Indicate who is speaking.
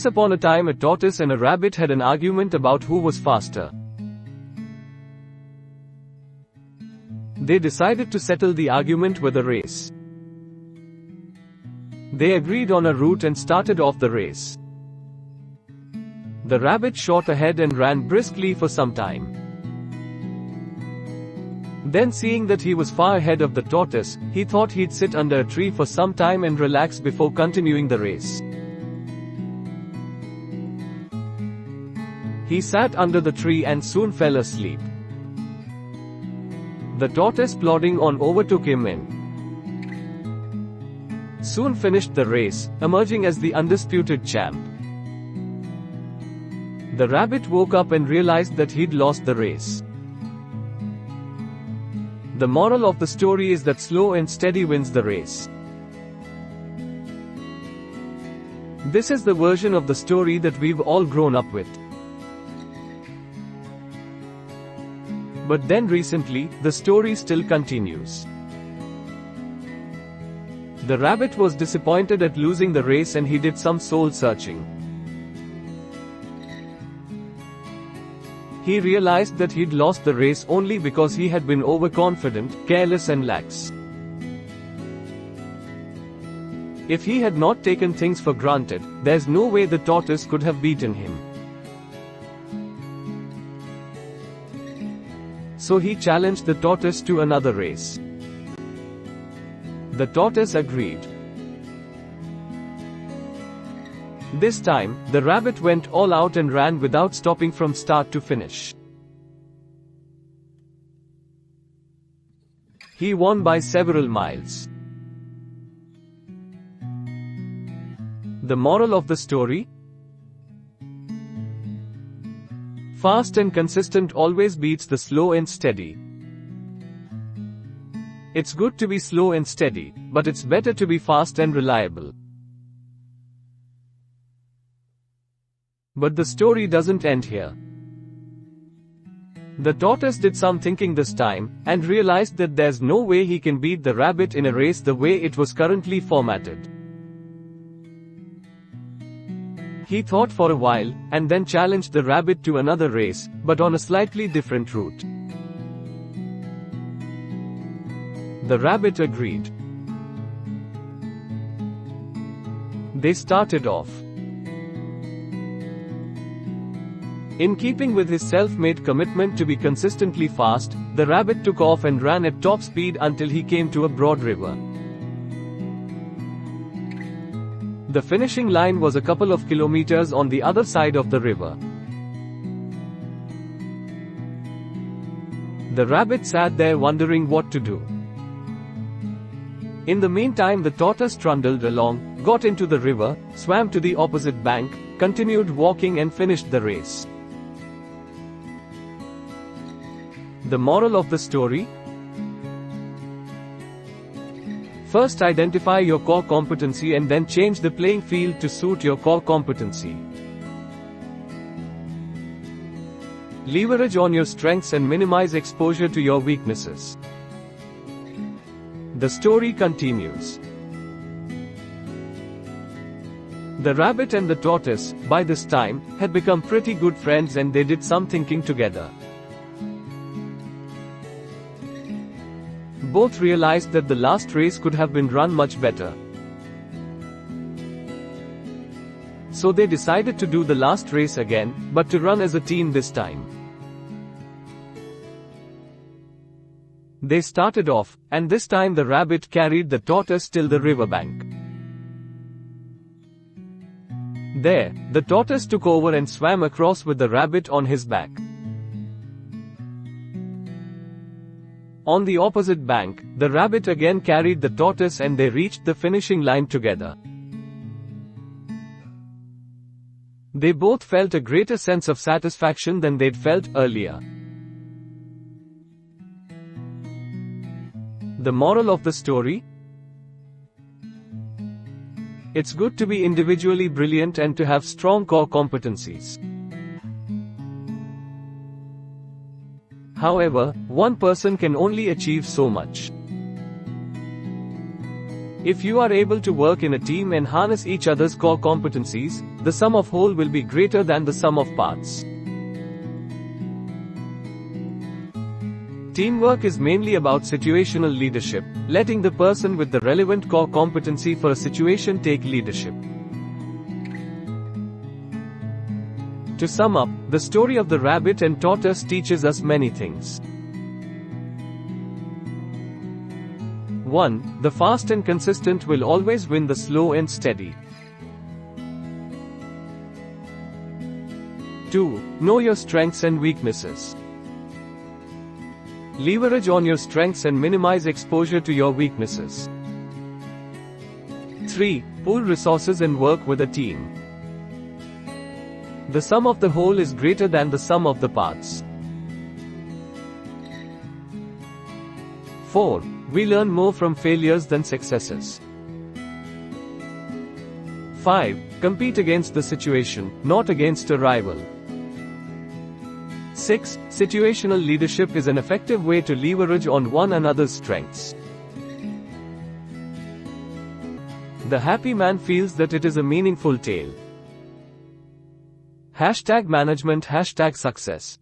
Speaker 1: Once upon a time, a tortoise and a rabbit had an argument about who was faster. They decided to settle the argument with a race. They agreed on a route and started off the race. The rabbit shot ahead and ran briskly for some time. Then, seeing that he was far ahead of the tortoise, he thought he'd sit under a tree for some time and relax before continuing the race. He sat under the tree and soon fell asleep. The tortoise, plodding on, overtook him and soon finished the race, emerging as the undisputed champ. The rabbit woke up and realized that he'd lost the race. The moral of the story is that slow and steady wins the race. This is the version of the story that we've all grown up with. But then recently, the story still continues. The rabbit was disappointed at losing the race and he did some soul searching. He realized that he'd lost the race only because he had been overconfident, careless and lax. If he had not taken things for granted, there's no way the tortoise could have beaten him. So he challenged the tortoise to another race. The tortoise agreed. This time, the rabbit went all out and ran without stopping from start to finish. He won by several miles. The moral of the story? Fast and consistent always beats the slow and steady. It's good to be slow and steady, but it's better to be fast and reliable. But the story doesn't end here. The tortoise did some thinking this time, and realized that there's no way he can beat the rabbit in a race the way it was currently formatted. He thought for a while, and then challenged the rabbit to another race, but on a slightly different route. The rabbit agreed. They started off. In keeping with his self-made commitment to be consistently fast, the rabbit took off and ran at top speed until he came to a broad river. The finishing line was a couple of kilometers on the other side of the river. The rabbit sat there wondering what to do. In the meantime, the tortoise trundled along, got into the river, swam to the opposite bank, continued walking and finished the race. The moral of the story? First, identify your core competency and then change the playing field to suit your core competency. Leverage on your strengths and minimize exposure to your weaknesses. The story continues. The rabbit and the tortoise, by this time, had become pretty good friends and they did some thinking together. Both realized that the last race could have been run much better. So they decided to do the last race again, but to run as a team this time. They started off, and this time the rabbit carried the tortoise till the riverbank. There, the tortoise took over and swam across with the rabbit on his back. On the opposite bank, the rabbit again carried the tortoise and they reached the finishing line together. They both felt a greater sense of satisfaction than they'd felt earlier. The moral of the story? It's good to be individually brilliant and to have strong core competencies. However, one person can only achieve so much. If you are able to work in a team and harness each other's core competencies, the sum of whole will be greater than the sum of parts. Teamwork is mainly about situational leadership, letting the person with the relevant core competency for a situation take leadership. To sum up, the story of the rabbit and tortoise teaches us many things. 1. The fast and consistent will always win the slow and steady. 2. Know your strengths and weaknesses. Leverage on your strengths and minimize exposure to your weaknesses. 3. Pool resources and work with a team. The sum of the whole is greater than the sum of the parts. 4. We learn more from failures than successes. 5. Compete against the situation, not against a rival. 6. Situational leadership is an effective way to leverage on one another's strengths. The happy man feels that it is a meaningful tale. #management #success